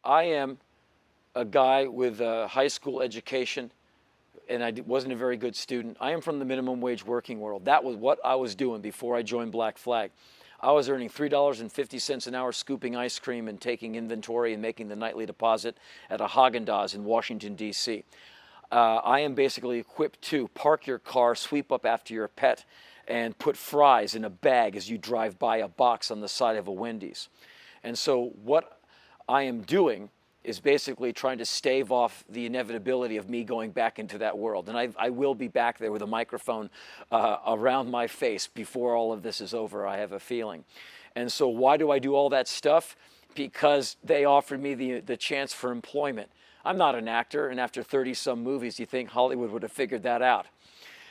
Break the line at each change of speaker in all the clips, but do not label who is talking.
I am a guy with a high school education, and I wasn't a very good student. I am from the minimum wage working world. That was what I was doing before I joined Black Flag. I was earning $3.50 an hour scooping ice cream and taking inventory and making the nightly deposit at a Haagen-Dazs in Washington, D.C. I am basically equipped to park your car, sweep up after your pet, and put fries in a bag as you drive by a box on the side of a Wendy's. And so what I am doing is basically trying to stave off the inevitability of me going back into that world. And I will be back there with a microphone around my face before all of this is over, I have a feeling. And so why do I do all that stuff? Because they offered me the chance for employment. I'm not an actor, and after 30-some movies, you think Hollywood would have figured that out.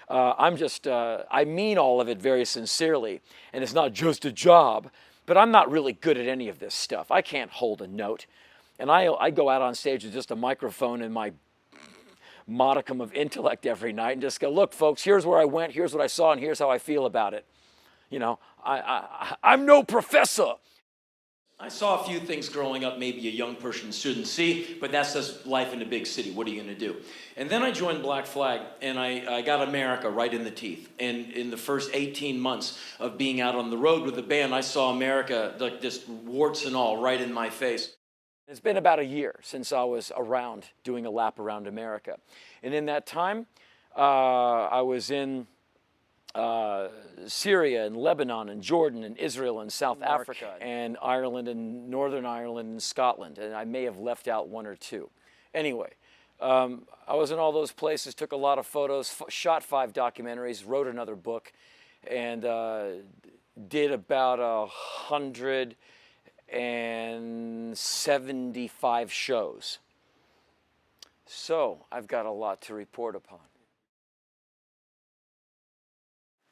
I mean all of it very sincerely, and it's not just a job, but I'm not really good at any of this stuff. I can't hold a note. And I go out on stage with just a microphone and my modicum of intellect every night and just go, look, folks, here's where I went, here's what I saw, and here's how I feel about it. You know, I'm no professor. I saw a few things growing up maybe a young person shouldn't see, but that's just life in a big city. What are you going to do? And then I joined Black Flag, and I got America right in the teeth. And in the first 18 months of being out on the road with the band, I saw America, like just warts and all, right in my face. It's been about a year since I was around doing a lap around America. And in that time, I was in Syria and Lebanon and Jordan and Israel and South Africa and Ireland and Northern Ireland and Scotland. And I may have left out one or two. Anyway, I was in all those places, took a lot of photos, shot 5 documentaries, wrote another book, and did about 175 shows. So I've got a lot to report upon.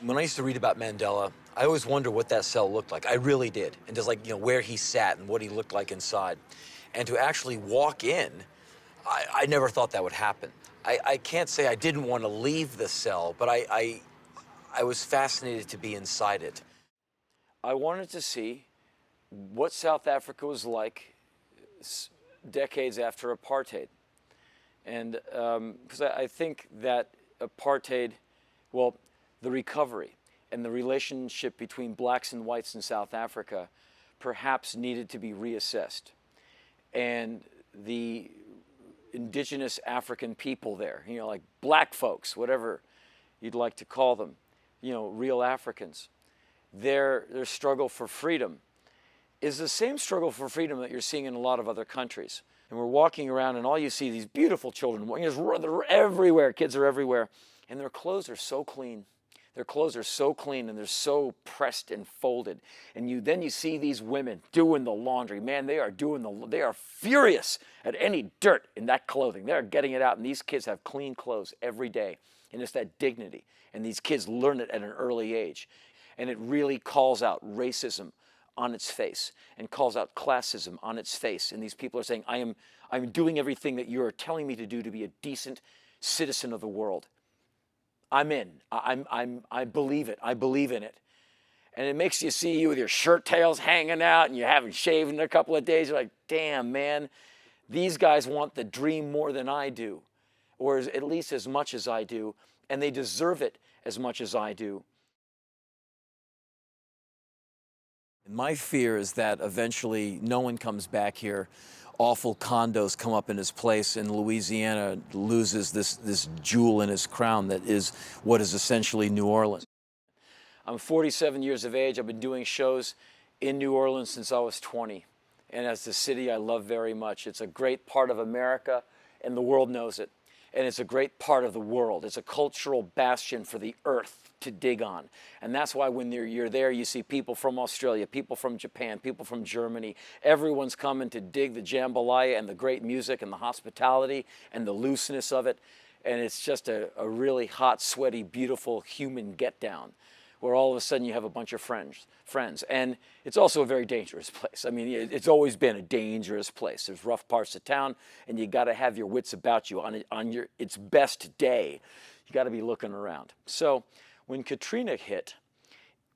When I used to read about Mandela, I always wondered what that cell looked like. I really did. And just like, where he sat and what he looked like inside. And to actually walk in, I never thought that would happen. I can't say I didn't want to leave the cell, but I was fascinated to be inside it. I wanted to see what South Africa was like decades after apartheid. And because I think that apartheid, well, the recovery and the relationship between blacks and whites in South Africa perhaps needed to be reassessed. And the indigenous African people there, like black folks, whatever you'd like to call them, real Africans, their struggle for freedom is the same struggle for freedom that you're seeing in a lot of other countries. And we're walking around and all you see these beautiful children, they're everywhere, kids are everywhere, and their clothes are so clean. Their clothes are so clean and they're so pressed and folded. And then you see these women doing the laundry. Man, they are furious at any dirt in that clothing. They're getting it out, and these kids have clean clothes every day. And it's that dignity. And these kids learn it at an early age. And it really calls out racism on its face and calls out classism on its face. And these people are saying, I'm doing everything that you're telling me to do to be a decent citizen of the world. I'm in. I believe it. I believe in it. And it makes you see you with your shirt tails hanging out and you haven't shaved in a couple of days. You're like, damn, man, these guys want the dream more than I do, or at least as much as I do, and they deserve it as much as I do. My fear is that eventually no one comes back here. Awful condos come up in his place, and Louisiana loses this jewel in his crown that is what is essentially New Orleans. I'm 47 years of age. I've been doing shows in New Orleans since I was 20. And as the city I love very much. It's a great part of America, and the world knows it. And it's a great part of the world. It's a cultural bastion for the earth to dig on. And that's why when you're there, you see people from Australia, people from Japan, people from Germany. Everyone's coming to dig the jambalaya and the great music and the hospitality and the looseness of it. And it's just a really hot, sweaty, beautiful human get down, where all of a sudden you have a bunch of friends. And it's also a very dangerous place. I mean, it's always been a dangerous place. There's rough parts of town, and you got to have your wits about you on its best day. You got to be looking around. So when Katrina hit,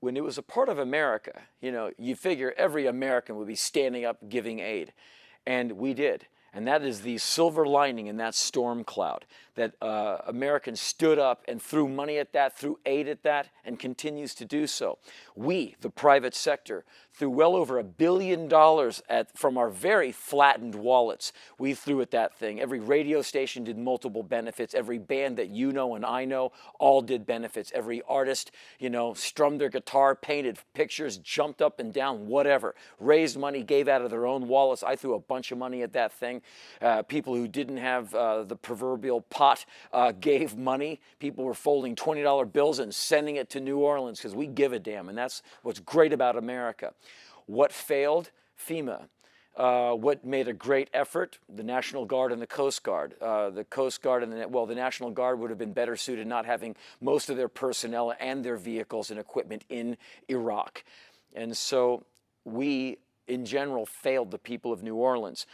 when it was a part of America, you figure every American would be standing up giving aid. And we did. And that is the silver lining in that storm cloud, that Americans stood up and threw money at that, threw aid at that, and continues to do so. We, the private sector, threw well over $1 billion from our very flattened wallets. We threw at that thing. Every radio station did multiple benefits. Every band that you know and I know all did benefits. Every artist, strummed their guitar, painted pictures, jumped up and down, whatever. Raised money, gave out of their own wallets. I threw a bunch of money at that thing. People who didn't have the proverbial pot gave money. People were folding $20 bills and sending it to New Orleans because we give a damn, and that's what's great about America. What failed? FEMA. What made a great effort? The National Guard and the Coast Guard. The Coast Guard and the National Guard would have been better suited not having most of their personnel and their vehicles and equipment in Iraq. And so we, in general, failed the people of New Orleans.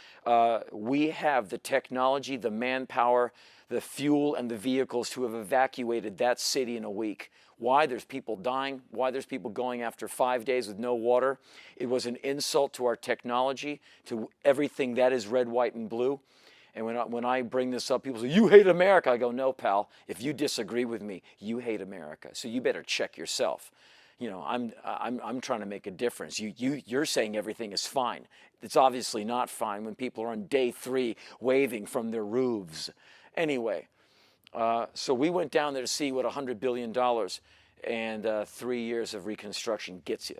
We have the technology, the manpower, the fuel, and the vehicles to have evacuated that city in a week. Why? There's people dying. Why? There's people going after 5 days with no water. It was an insult to our technology, to everything that is red, white, and blue. And when I bring this up, people say, you hate America. I go, no, pal. If you disagree with me, you hate America. So you better check yourself. I'm trying to make a difference. You're saying everything is fine. It's obviously not fine when people are on day 3 waving from their roofs. Anyway, so we went down there to see what $100 billion and 3 years of reconstruction gets you.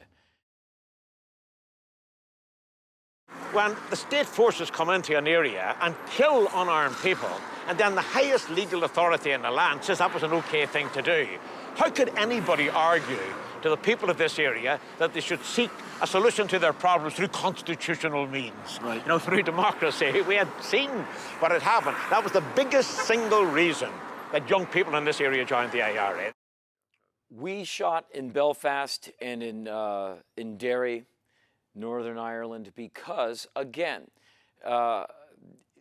When the state forces come into an area and kill unarmed people, and then the highest legal authority in the land says that was an okay thing to do, how could anybody argue to the people of this area that they should seek a solution to their problems through constitutional means?
Right.
Through democracy. We had seen what had happened. That was the biggest single reason that young people in this area joined the IRA.
We shot in Belfast and in Derry, Northern Ireland, because, again,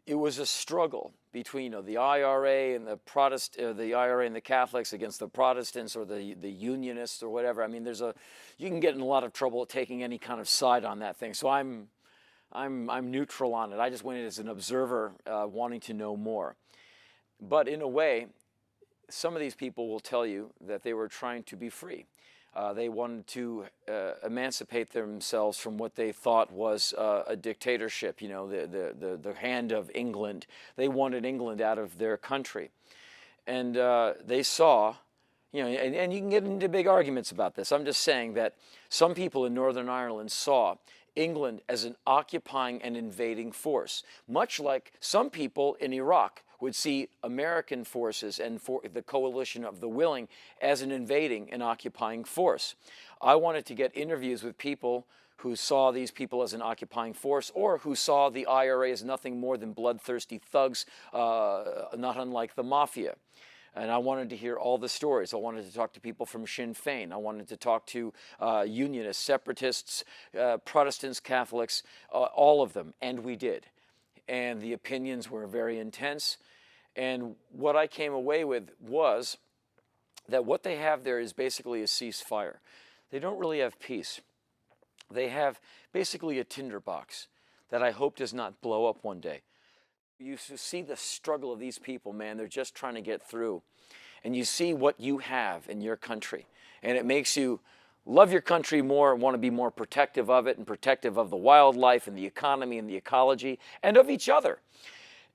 it was a struggle between the IRA and the IRA and the Catholics against the Protestants or the Unionists or whatever. I mean, you can get in a lot of trouble taking any kind of side on that thing. So I'm neutral on it. I just went in as an observer, wanting to know more. But in a way, some of these people will tell you that they were trying to be free. They wanted to emancipate themselves from what they thought was a dictatorship, the hand of England. They wanted England out of their country. And they saw, and you can get into big arguments about this. I'm just saying that some people in Northern Ireland saw England as an occupying and invading force, much like some people in Iraq would see American forces and for the coalition of the willing as an invading and occupying force. I wanted to get interviews with people who saw these people as an occupying force or who saw the IRA as nothing more than bloodthirsty thugs, not unlike the mafia. And I wanted to hear all the stories. I wanted to talk to people from Sinn Féin. I wanted to talk to unionists, separatists, Protestants, Catholics, all of them, and we did. And the opinions were very intense. And what I came away with was that what they have there is basically a ceasefire. They don't really have peace. They have basically a tinderbox that I hope does not blow up one day. You see the struggle of these people, man. They're just trying to get through. And you see what you have in your country. And it makes you love your country more, want to be more protective of it and protective of the wildlife and the economy and the ecology and of each other.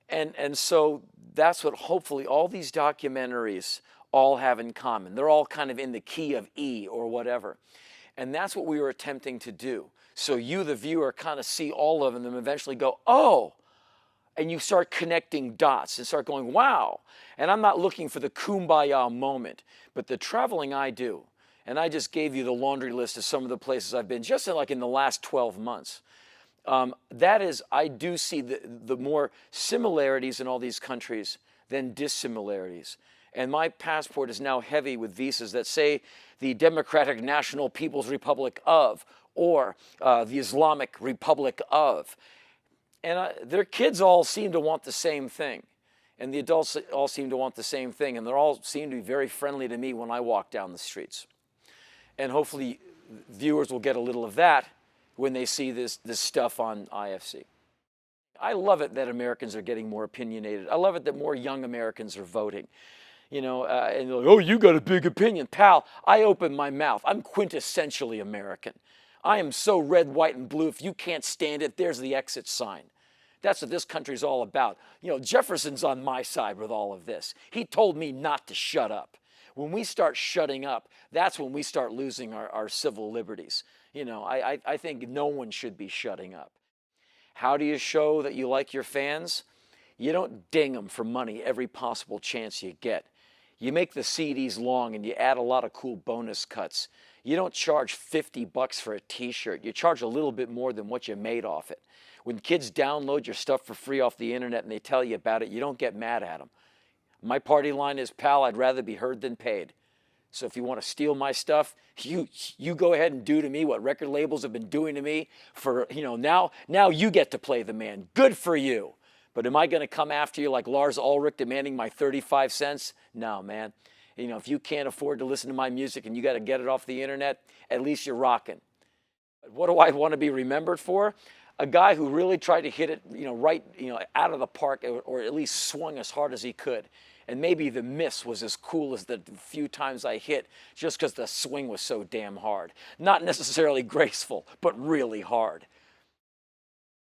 And so that's what hopefully all these documentaries all have in common. They're all kind of in the key of E or whatever. And that's what we were attempting to do. So you, the viewer, kind of see all of them and eventually go, oh, and you start connecting dots and start going, wow. And I'm not looking for the kumbaya moment, but the traveling I do, and I just gave you the laundry list of some of the places I've been, just in the last 12 months. That is, I do see the more similarities in all these countries than dissimilarities. And my passport is now heavy with visas that say the Democratic National People's Republic of, or the Islamic Republic of. And their kids all seem to want the same thing. And the adults all seem to want the same thing. And they all seem to be very friendly to me when I walk down the streets. And hopefully viewers will get a little of that when they see this stuff on IFC.
I love it that Americans are getting more opinionated. I love it that more young Americans are voting. And they're like, oh, you got a big opinion. Pal, I open my mouth. I'm quintessentially American. I am so red, white, and blue. If you can't stand it, there's the exit sign. That's what this country's all about. Jefferson's on my side with all of this. He told me not to shut up. When we start shutting up, that's when we start losing our civil liberties. I think no one should be shutting up. How do you show that you like your fans? You don't ding them for money every possible chance you get. You make the CDs long and you add a lot of cool bonus cuts. You don't charge $50 for a t-shirt. You charge a little bit more than what you made off it. When kids download your stuff for free off the internet and they tell you about it, you don't get mad at them. My party line is, pal, I'd rather be heard than paid. So if you want to steal my stuff, you go ahead and do to me what record labels have been doing to me for, now you get to play the man. Good for you. But am I going to come after you like Lars Ulrich demanding my 35 cents? No, man. If you can't afford to listen to my music and you got to get it off the internet, at least you're rocking. What do I want to be remembered for? A guy who really tried to hit it, right, out of the park, or at least swung as hard as he could. And maybe the miss was as cool as the few times I hit, just because the swing was so damn hard. Not necessarily graceful, but really hard.